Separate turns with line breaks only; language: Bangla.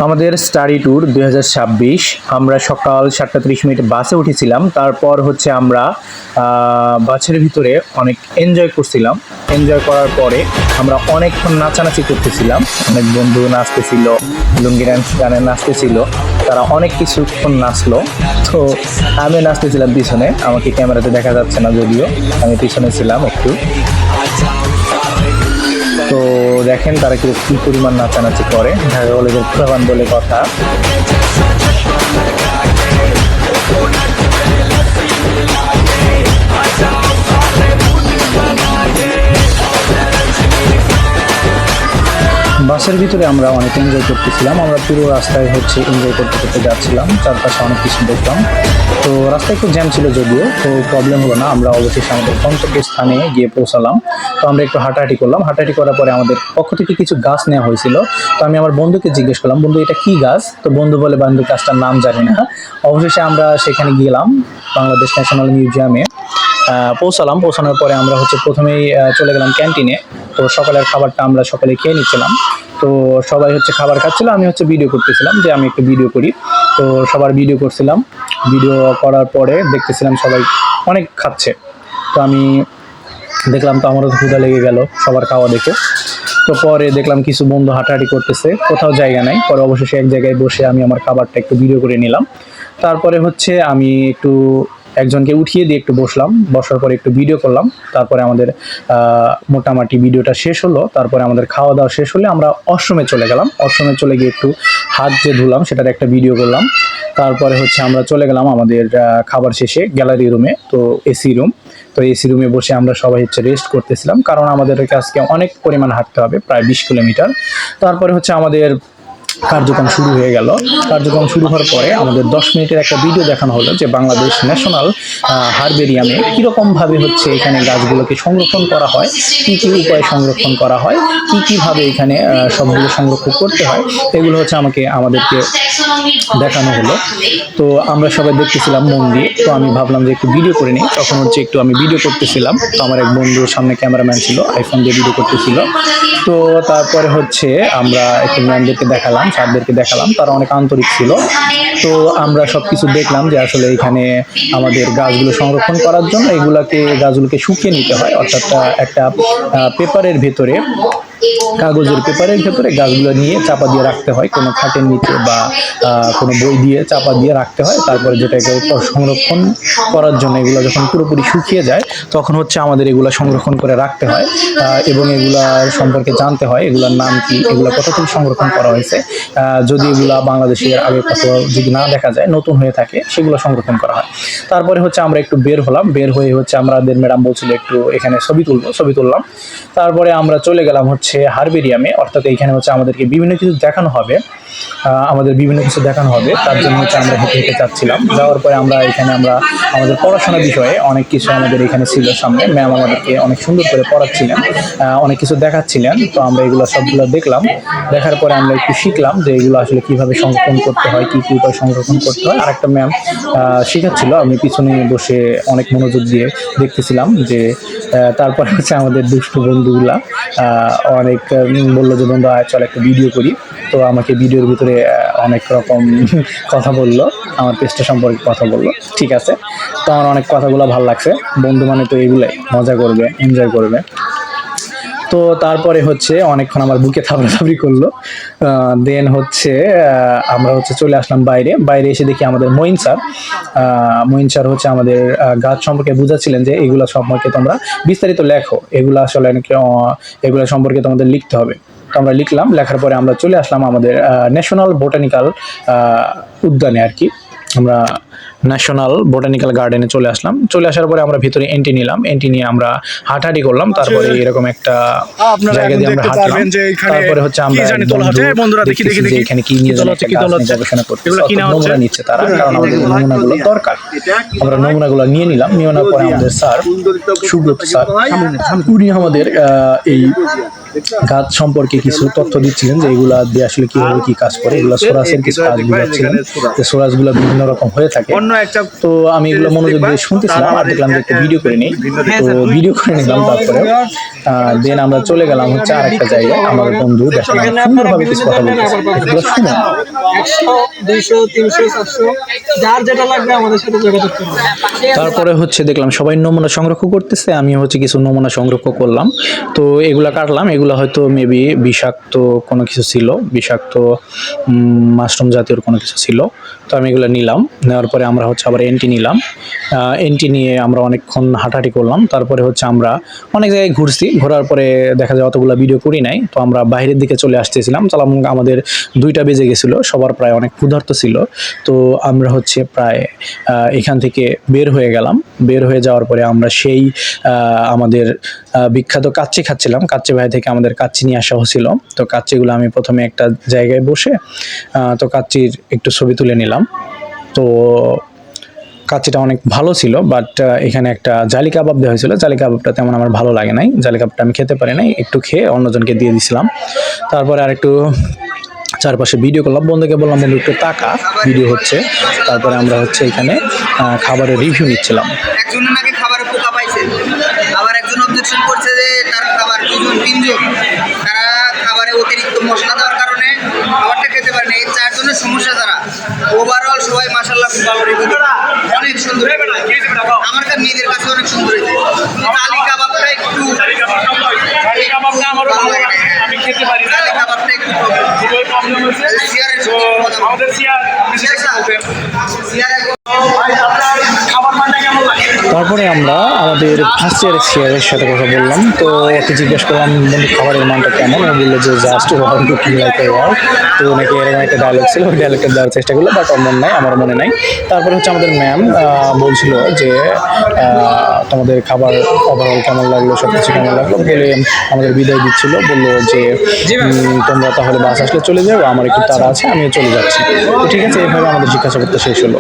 আমাদের স্টাডি ট্যুর 2026 আমরা সকাল 7:30 বাসে উঠেছিলাম। তারপর হচ্ছে আমরা বাসের ভিতরে অনেক এনজয় করছিলাম। এনজয় করার পরে আমরা অনেকক্ষণ নাচানাচি করতেছিলাম, অনেক বন্ধু নাচতেছিল, লুঙ্গি ড্যান্স গানে নাচতেছিল, তারা অনেক কিছুক্ষণ নাচলো। তো আমি নাচতেছিলাম পিছনে, আমাকে ক্যামেরাতে দেখা যাচ্ছে না যদিও, আমি পিছনে ছিলাম একটু। তো দেখেন তারা কি পরিমাণ নাচানাচি করে, ঢাকা কলেজের প্রধান বলে কথা। বাসের ভিতরে আমরা অনেক এনজয় করতেছিলাম, আমরা পুরো রাস্তায় হচ্ছে এনজয় করতে করতে যাচ্ছিলাম, চারপাশে অনেক কিছু দেখলাম। তো রাস্তায় একটু জ্যাম ছিল যদিও, তো প্রবলেম হলো না, আমরা অবশেষে আমাদের গন্তব্যস্থানে গিয়ে পৌঁছালাম। তো আমরা একটু হাঁটাহাঁটি করলাম, হাঁটাহাঁটি করার পরে আমাদের পক্ষ থেকে কিছু গাছ নেওয়া হয়েছিল। তো আমি আমার বন্ধুকে জিজ্ঞেস করলাম, বন্ধু এটা কি গাছ? তো বন্ধু বলে, বন্ধু গাছটার নাম জানি না। অবশেষে আমরা সেখানে গেলাম, বাংলাদেশ ন্যাশনাল মিউজিয়ামে পৌঁছালাম। পৌঁছানোর পরে আমরা হচ্ছে প্রথমেই চলে গেলাম ক্যান্টিনে। তো সকালের খাবারটা আমরা সকালে খেয়ে নিচ্ছিলাম। তো সবাই হচ্ছে খাবার খাচ্ছিল, আমি হচ্ছে ভিডিও করতেছিলাম, যে আমি একটু ভিডিও করি। তো সবার ভিডিও করছিলাম, ভিডিও করার পরে দেখতেছিলাম সবাই অনেক খাচ্ছে। তো আমি দেখলাম, তো আমারও ক্ষুধা লেগে গেল সবার খাওয়া দেখে। তো পরে দেখলাম কিছু বন্ধু হাঁটাহাঁটি করতেছে, কোথাও জায়গা নাই। পরে অবশেষে এক জায়গায় বসে আমি আমার খাবারটা একটু ভিডিও করে নিলাম। তারপরে হচ্ছে আমি একটু একজনকে উঠিয়ে দিয়ে একটু বসলাম, বসার পরে একটু ভিডিও করলাম। তারপরে আমাদের মোটামুটি ভিডিওটা শেষ হলো। তারপরে আমাদের খাওয়া দাওয়া শেষ হলে আমরা ওয়াশরুমে চলে গেলাম। ওয়াশরুমে চলে গিয়ে একটু হাত যে ধুলাম সেটার একটা ভিডিও করলাম। তারপরে হচ্ছে আমরা চলে গেলাম আমাদের খাবার শেষে গ্যালারি রুমে, তো এসি রুম। তো এসি রুমে বসে আমরা সবাই হচ্ছে রেস্ট করতেছিলাম, কারণ আমাদের আজকে অনেক পরিমাণ হাঁটতে হবে, প্রায় 20 কিলোমিটার। তারপরে হচ্ছে আমাদের কার্যক্রম শুরু হয়ে গেল। কার্যক্রম শুরু হওয়ার পরে আমাদের 10 মিনিটের একটা ভিডিও দেখানো হলো, যে বাংলাদেশ ন্যাশনাল হারবেরিয়ামে কীরকমভাবে হচ্ছে এখানে গাছগুলোকে সংরক্ষণ করা হয়, কী কী উপায়ে সংরক্ষণ করা হয়, কীভাবে এখানে সবগুলো সংরক্ষণ করতে হয়, এগুলো হচ্ছে আমাদেরকে দেখানো হলো। তো আমরা সবাই দেখতেছিলাম মন দিয়ে। তো আমি ভাবলাম যে একটু ভিডিও করে নিই, তখন হচ্ছে একটু আমি ভিডিও করতেছিলাম। তো আমার এক বন্ধুর সামনে ক্যামেরাম্যান ছিল, আইফোন দিয়ে ভিডিও করতেছিল। তো তারপরে হচ্ছে আমরা একটু ম্যামদেরকে দেখালাম, স্যারদেরকে দেখালাম, তারা অনেক আন্তরিক ছিল। তো আমরা সবকিছু দেখলাম যে আসলে এখানে আমাদের গাছগুলো সংরক্ষণ করার জন্য গাছগুলোকে শুকিয়ে নিতে হয়, অর্থাৎ একটা পেপারের ভেতরে, কাগজের পেপারের ভেতরে গাছগুলো নিয়ে চাপা দিয়ে রাখতে হয়, কোনো খাটের নিচে বা কোনো বই দিয়ে চাপা দিয়ে রাখতে হয়। তারপরে যেটাকে সংরক্ষণ করার জন্য এগুলো যখন পুরোপুরি শুকিয়ে যায়, তখন হচ্ছে আমাদের এগুলো সংরক্ষণ করে রাখতে হয়, এবং এগুলার সম্পর্কে জানতে হয়, এগুলোর নাম কি, এগুলো কতদিন সংরক্ষণ করা হয়েছে। যদি এগুলা বাংলাদেশের আগে কোথাও যদি না দেখা যায়, নতুন হয়ে থাকে, সেগুলো সংরক্ষণ করা হয়। তারপরে হচ্ছে আমরা একটু বের হলাম, বের হয়ে হচ্ছে আমাদের ম্যাডাম বলছিল একটু এখানে ছবি তুললাম। তারপরে আমরা চলে গেলাম হচ্ছে হারবেরিয়ামে, অর্থাৎ এখানে হচ্ছে আমাদেরকে বিভিন্ন কিছু দেখানো হবে, তার জন্য হচ্ছে আমরা হেঁটে হেঁটে যাচ্ছিলাম। যাওয়ার পরে আমরা আমাদের পড়াশোনা বিষয়ে অনেক কিছু আমাদের এখানে ছিল সামনে, ম্যাম আমাদেরকে অনেক সুন্দর করে পড়াচ্ছিলেন, অনেক কিছু দেখাচ্ছিলেন। তো আমরা এগুলো সবগুলো দেখলাম, দেখার পরে আমরা একটু শিখলাম যে এগুলো আসলে কিভাবে সংরক্ষণ করতে হয়, কি উপায় সংরক্ষণ করতে হয়। আর একটা ম্যাম শেখাচ্ছিল, আমি পিছনে বসে অনেক মনোযোগ দিয়ে দেখতেছিলাম। যে তারপরে হচ্ছে আমাদের দুষ্টু বন্ধুগুলা অনেক বললো যে, বন্ধু চল একটা ভিডিও করি। তো আমাকে ভিডিওর ভিতরে অনেক রকম কথা বললো, আমার পেজটা সম্পর্কে কথা বললো। ঠিক আছে, তো আমার অনেক কথাগুলো ভালো লাগছে। বন্ধু মানে তো এগুলাই, মজা করবে, এনজয় করবে। তো তারপরে হচ্ছে অনেকক্ষণ আমার বুকে থাবড়াথাবড়ি করলো। দেন হচ্ছে আমরা হচ্ছে চলে আসলাম বাইরে এসে দেখি আমাদের মঈন স্যার হচ্ছে আমাদের গাছ সম্পর্কে বুঝাচ্ছিলেন যে এগুলা সম্পর্কে তোমরা বিস্তারিত লেখো, এগুলা আসলে এগুলা সম্পর্কে তোমাদের লিখতে হবে। তো আমরা লিখলাম, লেখার পরে আমরা চলে আসলাম আমাদের ন্যাশনাল বোটানিক্যাল উদ্যানে আর কি। আমরা ন্যাশনাল বোটানিক্যাল গার্ডেনে চলে আসলাম। চলে আসার পরে আমরা ভিতরে এন্ট্রি নিলাম, এন্ট্রি নিয়ে আমরা হাঁটাহাঁটি করলাম। তারপরে এরকম একটা জায়গা দিয়ে আমরা হাঁটলাম। তারপরে হচ্ছে আমরা দেখতেছি যে এখানে কি নিয়ে গবেষণা করতেছে, নমুনা নিচ্ছে তারা, কারণ আমাদের নমুনাগুলো দরকার। আমরা নমুনাগুলো নিয়ে নিলাম, নিয়ে নেওয়ার পরে আমাদের স্যার সুব্রত স্যার, উনি আমাদের এই গাছ সম্পর্কে কিছু তথ্য দিচ্ছিলেন, যে এগুলা দিয়ে আসলে কিভাবে কি কাজ করে। এগুলা সোরাসের কিছু কাজ বুঝাচ্ছিলেন, যে সোরাসগুলো বিভিন্ন রকম হয়ে থাকে। থাকে। তো আমি এগুলো মনোযোগ দিয়ে শুনতেছিলাম আর দেখলাম যে একটা ভিডিও করে নিই, তো ভিডিও করে নিলাম। তারপরে দেন আমরা চলে গেলাম হচ্ছে আর একটা জায়গায়। আমার বন্ধু দেখালাম সুন্দরভাবে কিছু কথা বলতেছে, এগুলো শুনে
100, 200, 300, 400 যার যেটা লাগবে আমাদের সাথে যোগাযোগ করুন।
তারপরে হচ্ছে দেখলাম সবাই নমুনা সংগ্রহ করতেছে, আমি হচ্ছে কিছু নমুনা সংগ্রহ করলাম। তো এগুলা কাটলাম, এগুলো হয়তো মেবি বিষাক্ত কোনো কিছু ছিল, বিষাক্ত মাশরুম জাতীয় কোনো কিছু ছিল। তো আমি এগুলো নিলাম, নেওয়ার পরে আমরা হচ্ছে আবার এন্টি নিলাম। এন্টি নিয়ে আমরা অনেকক্ষণ হাঁটাহাঁটি করলাম। তারপরে হচ্ছে আমরা অনেক জায়গায় ঘুরছি, ঘোরার পরে দেখা যায় অতগুলো ভিডিও করি নাই। তো আমরা বাইরের দিকে চলে আসতেছিলাম, আমাদের 2টা বেজে গেছিলো, সবার প্রায় অনেক ক্ষুধার্ত ছিল। তো আমরা হচ্ছে প্রায় এখান থেকে বের হয়ে গেলাম। বের হয়ে যাওয়ার পরে আমরা সেই আমাদের বিখ্যাত কাচ্চি খাচ্ছিলাম। কাচ্চি ভাই থেকে আমাদের কাচ্চি নিয়ে আসা হয়েছিল। তো কাচ্চিগুলো আমি প্রথমে একটা জায়গায় বসে তো কাচ্চির একটু ছবি তুলে নিলাম। তো কাচ্চিটা অনেক ভালো ছিল, বাট এখানে একটা জালি কাবাব দেওয়া হয়েছিল। জালি কাবাবটা তেমন আমার ভালো লাগে নাই, জালি কাবাবটা আমি খেতে পারি নাই, একটু খেয়ে অন্যজনকে দিয়ে দিছিলাম। তারপরে আর একটু চারপাশে ভিডিও করলাম, বন্ধুকে বললাম বন্ধু একটু টাকা ভিডিও হচ্ছে। তারপরে আমরা হচ্ছে এখানে খাবারের রিভিউ নিচ্ছিলাম।
একজন নাকি খাবারে পোকা পাইছে, আবার একজন অবজেকশন করছে যে তার খাবার 2-3 জন তারা খাবারে অতিরিক্ত মশলা দেওয়ার কারণে খাবারটা খেতে পারে না। এই 4 জনের সমস্যা দ্বারা ওভারঅল সবাই মাশাআল্লাহ খুব ভালো রিভিউ দিল, অনেক সুন্দর। আমার কাছে নিজের কাছে অনেক সুন্দর হয়েছে। কালি কাবাবটা একটু আমারও ভালো লাগে, আমি খেতে পারি না। কালি কাবাবটা একটু প্রবলেম হচ্ছে সিয়ারের সাথে আমাদের সিয়ার খাবার মানটা কেমন লাগে।
তারপরে আমরা আমাদের ফার্স্ট ইয়ারের সিয়ারের সাথে কথা বললাম। তো ওকে জিজ্ঞেস করলাম বন্ধু খাবারের মানটা কেমন, ও বললো যে just cooking like a wow. তো নাকি এরকম একটা ডায়লগ ছিল, ওই ডায়লগটা দেওয়ার চেষ্টা করলো, বাট ওর মনে নাই, আমার মনে নাই। তারপরে হচ্ছে আমাদের ম্যাম বলছিল যে তোমাদের খাবার ওভারঅল কেমন লাগলো, সব কিছু কেমন লাগলো বলে আমাদের বিদায় দিচ্ছিল। বললো যে তোমরা তাহলে বাস আসলে চলে যাও, আমার একটু তাড়া আছে, আমিও চলে যাচ্ছি। তো ঠিক আছে, এইভাবে আমাদের জিজ্ঞাসাবাদটা শেষ হলো।